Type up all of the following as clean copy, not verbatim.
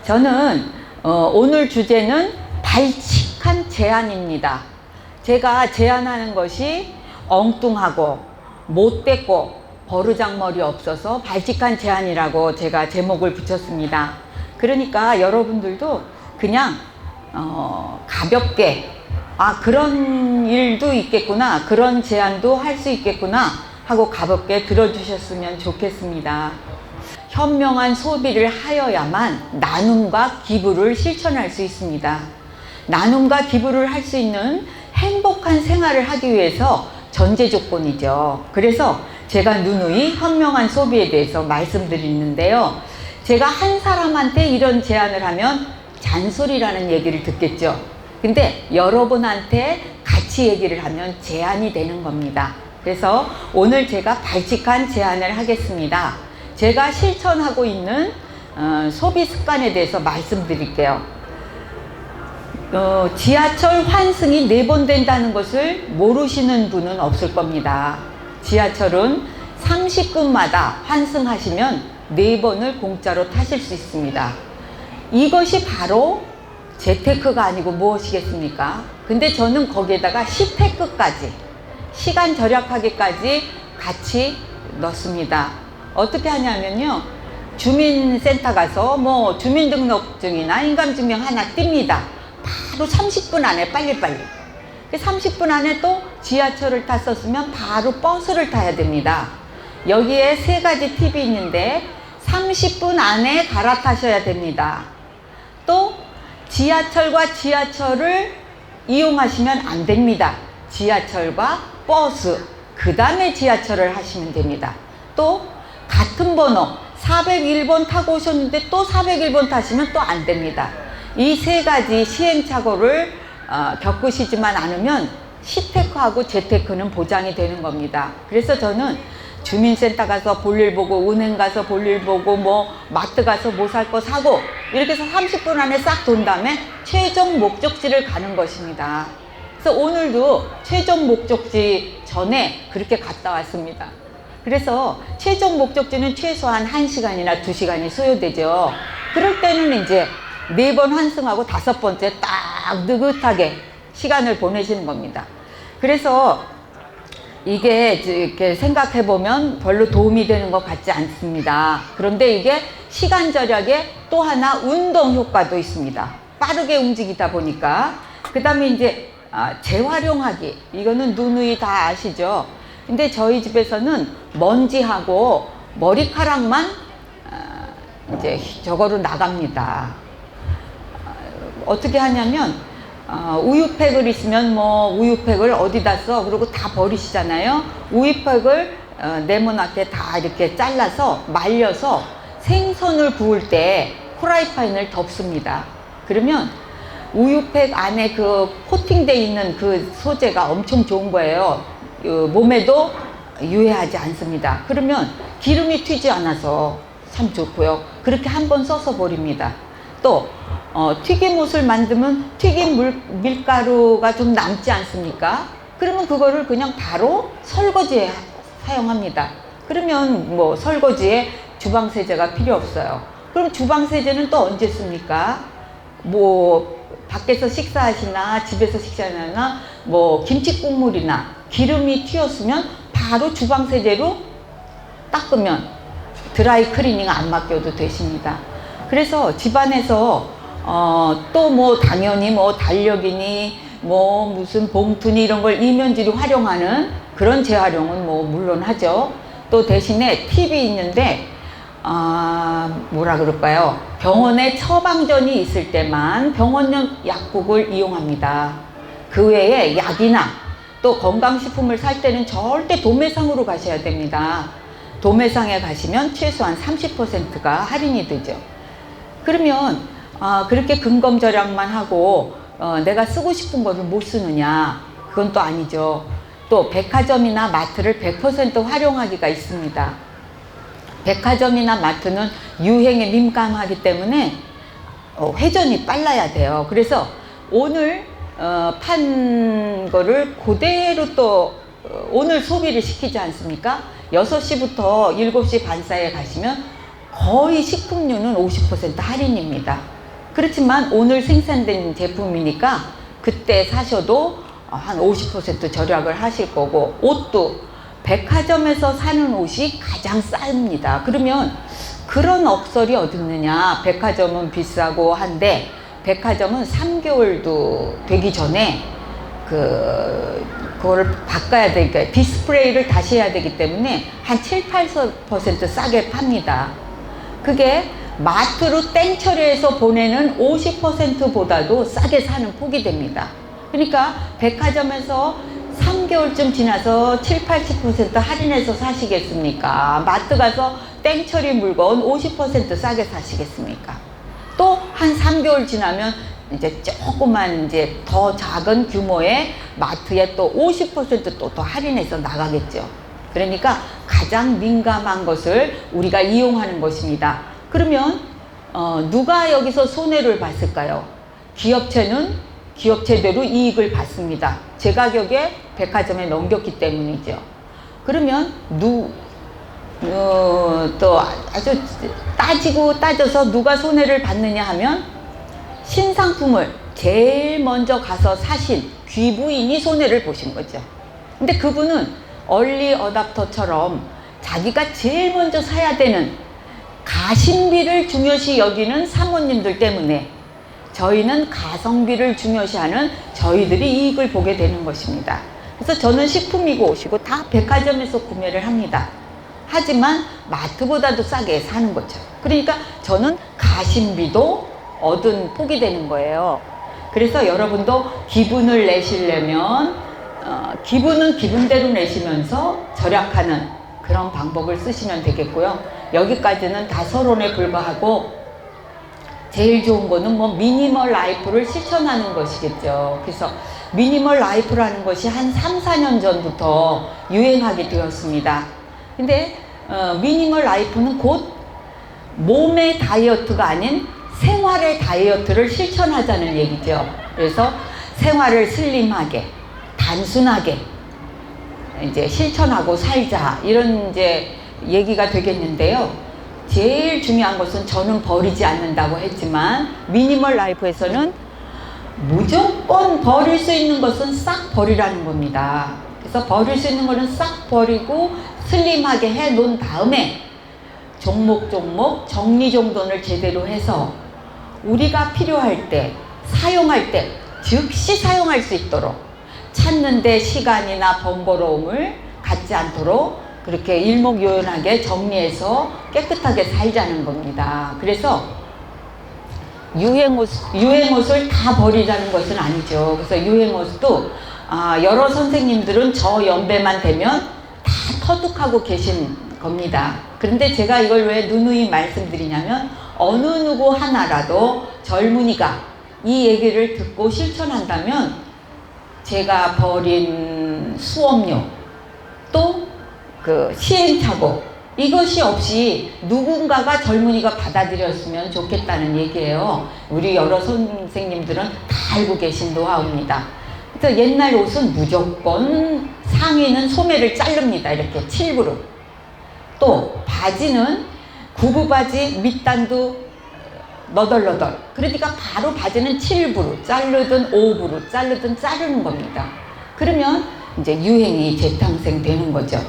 저는 오늘 주제는 발칙한 제안입니다. 제가 제안하는 것이 엉뚱하고 못됐고 버르장머리 없어서 발칙한 제안이라고 제가 제목을 붙였습니다. 그러니까 여러분들도 그냥 가볍게 그런 일도 있겠구나, 그런 제안도 할 수 있겠구나 하고 가볍게 들어주셨으면 좋겠습니다. 현명한 소비를 하여야만 나눔과 기부를 실천할 수 있습니다. 나눔과 기부를 할 수 있는 행복한 생활을 하기 위해서 전제 조건이죠. 그래서 제가 누누이 현명한 소비에 대해서 말씀드리는데요. 제가 한 사람한테 이런 제안을 하면 잔소리라는 얘기를 듣겠죠. 근데 여러분한테 같이 얘기를 하면 제안이 되는 겁니다. 그래서 오늘 제가 발칙한 제안을 하겠습니다. 제가 실천하고 있는 소비 습관에 대해서 말씀드릴게요. 지하철 환승이 4번 된다는 것을 모르시는 분은 없을 겁니다. 지하철은 30분마다 환승하시면 4번을 공짜로 타실 수 있습니다. 이것이 바로 재테크가 아니고 무엇이겠습니까? 근데 저는 거기에다가 시테크까지, 시간 절약하기까지 같이 넣습니다. 어떻게 하냐면요, 주민센터 가서 뭐 주민등록증이나 인감증명 하나 띱니다. 바로 30분 안에 빨리빨리. 30분 안에 또 지하철을 탔었으면 바로 버스를 타야 됩니다. 여기에 3가지 팁이 있는데 30분 안에 갈아타셔야 됩니다. 또 지하철과 지하철을 이용하시면 안 됩니다. 지하철과 버스, 그 다음에 지하철을 하시면 됩니다. 또 같은 번호 401번 타고 오셨는데 또 401번 타시면 또 안 됩니다. 이 3가지 시행착오를 겪으시지만 않으면 시테크하고 재테크는 보장이 되는 겁니다. 그래서 저는 주민센터 가서 볼일 보고, 은행 가서 볼일 보고, 뭐 마트 가서 뭐 살 거 사고, 이렇게 해서 30분 안에 싹 돈 다음에 최종 목적지를 가는 것입니다. 그래서 오늘도 최종 목적지 전에 그렇게 갔다 왔습니다. 그래서 최종 목적지는 최소한 1시간이나 2시간이 소요되죠. 그럴 때는 이제 4번 환승하고 5번째 딱 느긋하게 시간을 보내시는 겁니다. 그래서 이게 이렇게 생각해 보면 별로 도움이 되는 것 같지 않습니다. 그런데 이게 시간 절약에 또 하나 운동 효과도 있습니다. 빠르게 움직이다 보니까. 그 다음에 이제 재활용하기, 이거는 누누이 다 아시죠. 근데 저희 집에서는 먼지하고 머리카락만 이제 저거로 나갑니다. 어떻게 하냐면 우유팩을 있으면 뭐 우유팩을 어디다 써, 그리고 다 버리시잖아요. 우유팩을 네모나게 다 이렇게 잘라서 말려서 생선을 구울 때 프라이팬을 덮습니다. 그러면 우유팩 안에 그 코팅되어 있는 그 소재가 엄청 좋은 거예요. 몸에도 유해하지 않습니다. 그러면 기름이 튀지 않아서 참 좋고요. 그렇게 한번 써서 버립니다. 또 튀김옷을 만들면 튀김 밀가루가 좀 남지 않습니까? 그러면 그거를 그냥 바로 설거지에 사용합니다. 그러면 뭐 설거지에 주방세제가 필요 없어요. 그럼 주방세제는 또 언제 씁니까? 뭐 밖에서 식사하시나 집에서 식사하나 뭐 김치 국물이나 기름이 튀었으면 바로 주방세제로 닦으면 드라이 클리닝 안 맡겨도 되십니다. 그래서 집안에서 또 뭐 당연히 뭐 달력이니 뭐 무슨 봉투니 이런 걸 이면지로 활용하는 그런 재활용은 뭐 물론 하죠. 또 대신에 팁이 있는데 뭐라 그럴까요? 병원에 처방전이 있을 때만 병원용 약국을 이용합니다. 그 외에 약이나 또 건강식품을 살 때는 절대 도매상으로 가셔야 됩니다. 도매상에 가시면 최소한 30%가 할인이 되죠. 그러면 그렇게 근검절약만 하고 내가 쓰고 싶은 거를 못 쓰느냐? 그건 또 아니죠. 또 백화점이나 마트를 100% 활용하기가 있습니다. 백화점이나 마트는 유행에 민감하기 때문에 회전이 빨라야 돼요. 그래서 오늘 판 거를 그대로 또 오늘 소비를 시키지 않습니까? 6시부터 7시 반 사이에 가시면 거의 식품류는 50% 할인입니다. 그렇지만 오늘 생산된 제품이니까 그때 사셔도 한 50% 절약을 하실 거고, 옷도 백화점에서 사는 옷이 가장 쌉니다. 그러면 그런 억설이 어디 있느냐. 백화점은 비싸고 한데 백화점은 3개월도 되기 전에 그거를 바꿔야 되니까 디스플레이를 다시 해야 되기 때문에 한 7, 8% 싸게 팝니다. 그게 마트로 땡처리해서 보내는 50%보다도 싸게 사는 폭이 됩니다. 그러니까 백화점에서 3개월쯤 지나서 7, 80% 할인해서 사시겠습니까? 마트 가서 땡처리 물건 50% 싸게 사시겠습니까? 또 한 3개월 지나면 이제 조그만 이제 더 작은 규모의 마트에 또 50% 또 더 할인해서 나가겠죠. 그러니까 가장 민감한 것을 우리가 이용하는 것입니다. 그러면 누가 여기서 손해를 봤을까요? 기업체는 기업체대로 이익을 받습니다. 제 가격에 백화점에 넘겼기 때문이죠. 그러면 또 아주 따져서 누가 손해를 받느냐 하면 신상품을 제일 먼저 가서 사신 귀부인이 손해를 보신 거죠. 근데 그분은 얼리 어답터처럼 자기가 제일 먼저 사야 되는 가심비를 중요시 여기는 사모님들 때문에 저희는 가성비를 중요시하는 저희들이 이익을 보게 되는 것입니다. 그래서 저는 식품이고 옷이고 다 백화점에서 구매를 합니다. 하지만 마트보다도 싸게 사는 거죠. 그러니까 저는 가심비도 얻은 폭이 되는 거예요. 그래서 여러분도 기분을 내시려면 기분은 기분대로 내시면서 절약하는 그런 방법을 쓰시면 되겠고요. 여기까지는 다 서론에 불과하고 제일 좋은 거는 뭐 미니멀 라이프를 실천하는 것이겠죠. 그래서 미니멀 라이프라는 것이 한 3, 4년 전부터 유행하게 되었습니다. 근데 미니멀 라이프는 곧 몸의 다이어트가 아닌 생활의 다이어트를 실천하자는 얘기죠. 그래서 생활을 슬림하게, 단순하게 이제 실천하고 살자, 이런 이제 얘기가 되겠는데요. 제일 중요한 것은 저는 버리지 않는다고 했지만 미니멀 라이프에서는 무조건 버릴 수 있는 것은 싹 버리라는 겁니다. 그래서 버릴 수 있는 거는 싹 버리고 슬림하게 해 놓은 다음에 종목 정리정돈을 제대로 해서 우리가 필요할 때, 사용할 때 즉시 사용할 수 있도록, 찾는데 시간이나 번거로움을 갖지 않도록 그렇게 일목요연하게 정리해서 깨끗하게 살자는 겁니다. 그래서 유행옷을 다 버리자는 것은 아니죠. 그래서 유행옷도 여러 선생님들은 저 연배만 되면 다 터득하고 계신 겁니다. 그런데 제가 이걸 왜 누누이 말씀드리냐면 어느 누구 하나라도 젊은이가 이 얘기를 듣고 실천한다면 제가 버린 수업료 또 그 시행착오 이것이 없이 누군가가 젊은이가 받아들였으면 좋겠다는 얘기예요. 우리 여러 선생님들은 다 알고 계신 노하우입니다. 그래서 옛날 옷은 무조건 상의는 소매를 자릅니다. 이렇게 7부로. 또 바지는 구부 바지 밑단도 너덜너덜. 그러니까 바로 바지는 7부로 자르든 5부로 자르는 겁니다. 그러면 이제 유행이 재탄생되는 거죠.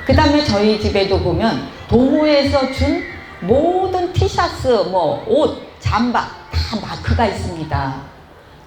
그 다음에 저희 집에도 보면 도모에서 준 모든 티셔츠, 뭐 옷, 잠바 다 마크가 있습니다.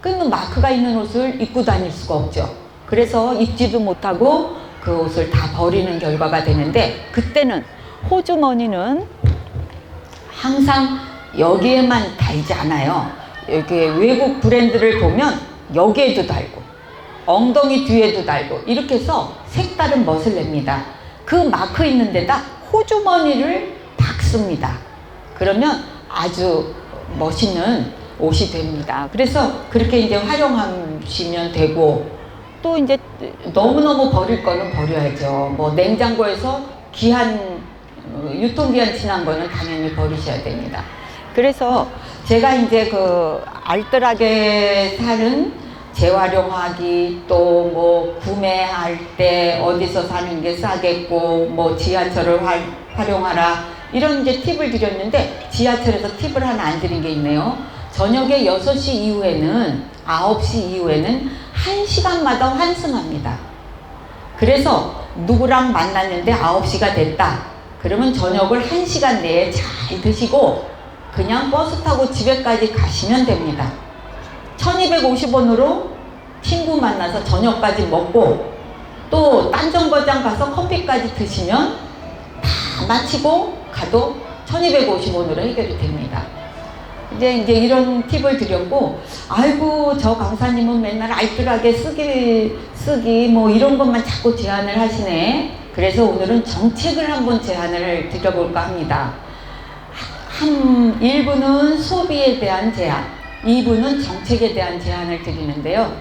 그러면 마크가 있는 옷을 입고 다닐 수가 없죠. 그래서 입지도 못하고 그 옷을 다 버리는 결과가 되는데, 그때는 호주머니는 항상 여기에만 달지 않아요. 여기 외국 브랜드를 보면 여기에도 달고 엉덩이 뒤에도 달고 이렇게 해서 색다른 멋을 냅니다. 그 마크 있는 데다 호주머니를 박습니다. 그러면 아주 멋있는 옷이 됩니다. 그래서 그렇게 이제 활용하시면 되고, 또 이제 너무너무 버릴 거는 버려야죠. 뭐 냉장고에서 유통기한 지난 거는 당연히 버리셔야 됩니다. 그래서 제가 이제 그 알뜰하게 사는 재활용하기, 또 뭐 구매할 때 어디서 사는 게 싸겠고, 뭐 지하철을 활용하라, 이런 이제 팁을 드렸는데 지하철에서 팁을 하나 안 드린 게 있네요. 저녁에 6시 이후에는 9시 이후에는 1시간마다 환승합니다. 그래서 누구랑 만났는데 9시가 됐다. 그러면 저녁을 1시간 내에 잘 드시고 그냥 버스 타고 집에까지 가시면 됩니다. 1250원으로 친구 만나서 저녁까지 먹고 또 딴 정거장 가서 커피까지 드시면 다 마치고 가도 1250원으로 해결이 됩니다. 이제 이런 팁을 드렸고, 아이고 저 강사님은 맨날 알뜰하게 쓰기 뭐 이런 것만 자꾸 제안을 하시네. 그래서 오늘은 정책을 한번 제안을 드려볼까 합니다. 1부는 소비에 대한 제안, 2부는 정책에 대한 제안을 드리는데요.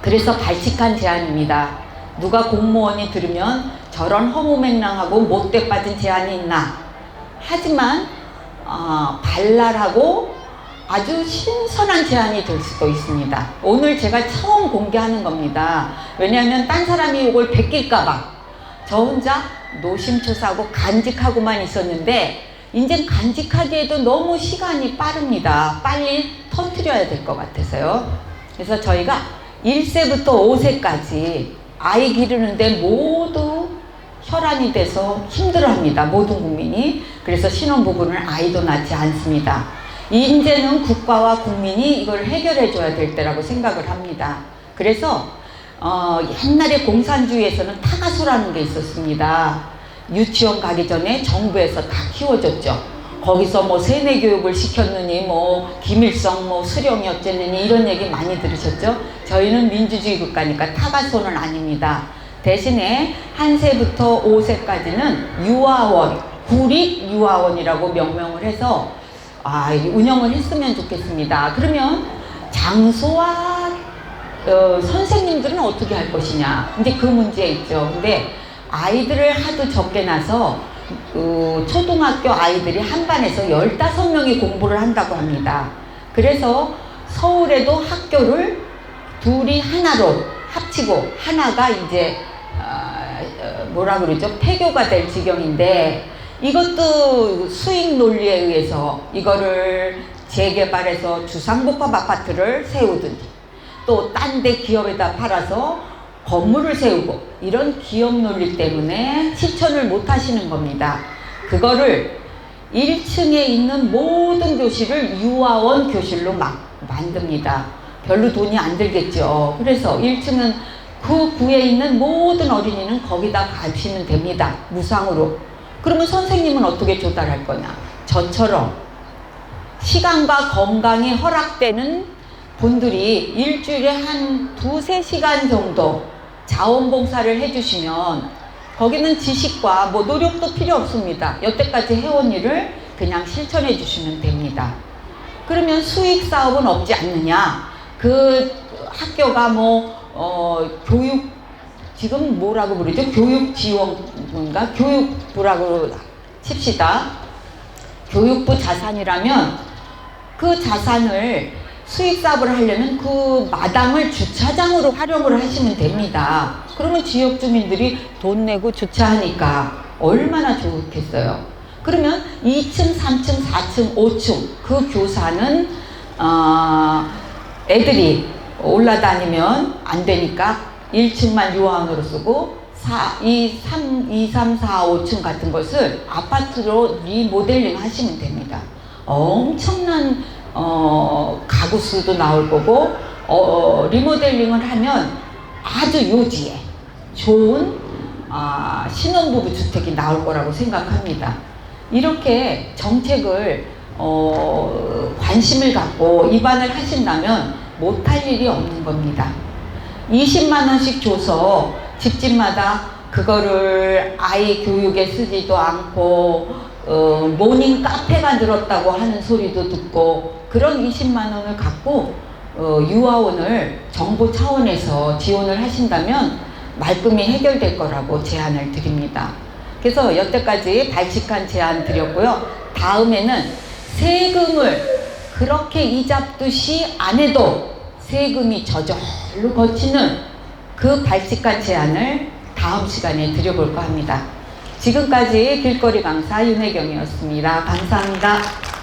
그래서 발칙한 제안입니다. 누가 공무원이 들으면 저런 허무맹랑하고 못돼 빠진 제안이 있나. 하지만 발랄하고 아주 신선한 제안이 될 수도 있습니다. 오늘 제가 처음 공개하는 겁니다. 왜냐하면 딴 사람이 이걸 베낄까봐 저 혼자 노심초사하고 간직하고만 있었는데 이제 간직하기에도 너무 시간이 빠릅니다. 빨리 터뜨려야 될 것 같아서요. 그래서 저희가 1세부터 5세까지 아이 기르는데 모두 혈안이 돼서 힘들어합니다. 모든 국민이. 그래서 신혼부부는 아이도 낳지 않습니다. 이제는 국가와 국민이 이걸 해결해 줘야 될 때라고 생각을 합니다. 그래서 옛날에 공산주의에서는 타가소라는 게 있었습니다. 유치원 가기 전에 정부에서 다 키워줬죠. 거기서 뭐 세뇌 교육을 시켰느니 뭐 김일성 뭐 수령이 어쨌느니 이런 얘기 많이 들으셨죠? 저희는 민주주의 국가니까 타가소는 아닙니다. 대신에 1세부터 5세까지는 유아원, 구립 유아원이라고 명명을 해서 운영을 했으면 좋겠습니다. 그러면 장소와 선생님들은 어떻게 할 것이냐. 근데 그 문제 있죠. 근데 아이들을 하도 적게 낳아서 초등학교 아이들이 한 반에서 15명이 공부를 한다고 합니다. 그래서 서울에도 학교를 둘이 하나로 합치고 하나가 이제 뭐라 그러죠? 폐교가 될 지경인데 이것도 수익 논리에 의해서 이거를 재개발해서 주상복합 아파트를 세우든지 또 딴 데 기업에다 팔아서 건물을 세우고 이런 기업 논리 때문에 실천을 못 하시는 겁니다. 그거를 1층에 있는 모든 교실을 유아원 교실로 막 만듭니다. 별로 돈이 안 들겠죠. 그래서 1층은 그 구에 있는 모든 어린이는 거기다 가시면 됩니다. 무상으로. 그러면 선생님은 어떻게 조달할 거냐. 저처럼 시간과 건강이 허락되는 분들이 일주일에 한 2~3시간 정도 자원봉사를 해주시면 거기는 지식과 뭐 노력도 필요 없습니다. 여태까지 해온 일을 그냥 실천해 주시면 됩니다. 그러면 수익 사업은 없지 않느냐. 그 학교가 교육 지금 뭐라고 부르죠? 교육지원부인가? 교육부라고 칩시다. 교육부 자산이라면 그 자산을 수익 사업을 하려면 그 마당을 주차장으로 활용을 하시면 됩니다. 그러면 지역 주민들이 돈 내고 주차하니까 얼마나 좋겠어요. 그러면 2층, 3층, 4층, 5층 그 교사는 애들이 올라다니면 안 되니까 1층만 유아원으로 쓰고 2, 3, 4, 5층 같은 것을 아파트로 리모델링 하시면 됩니다. 엄청난 가구 수도 나올 거고 리모델링을 하면 아주 요지에 좋은 신혼부부 주택이 나올 거라고 생각합니다. 이렇게 정책을 관심을 갖고 입안을 하신다면 못할 일이 없는 겁니다. 20만 원씩 줘서 집집마다 그거를 아이 교육에 쓰지도 않고 모닝 카페가 늘었다고 하는 소리도 듣고 그런 20만 원을 갖고 유아원을 정부 차원에서 지원을 하신다면 말끔히 해결될 거라고 제안을 드립니다. 그래서 여태까지 발칙한 제안 드렸고요. 다음에는 세금을 그렇게 이 잡듯이 안 해도 세금이 저절로 거치는 그 발칙한 제안을 다음 시간에 드려볼까 합니다. 지금까지 길거리 강사 윤혜경이었습니다. 감사합니다.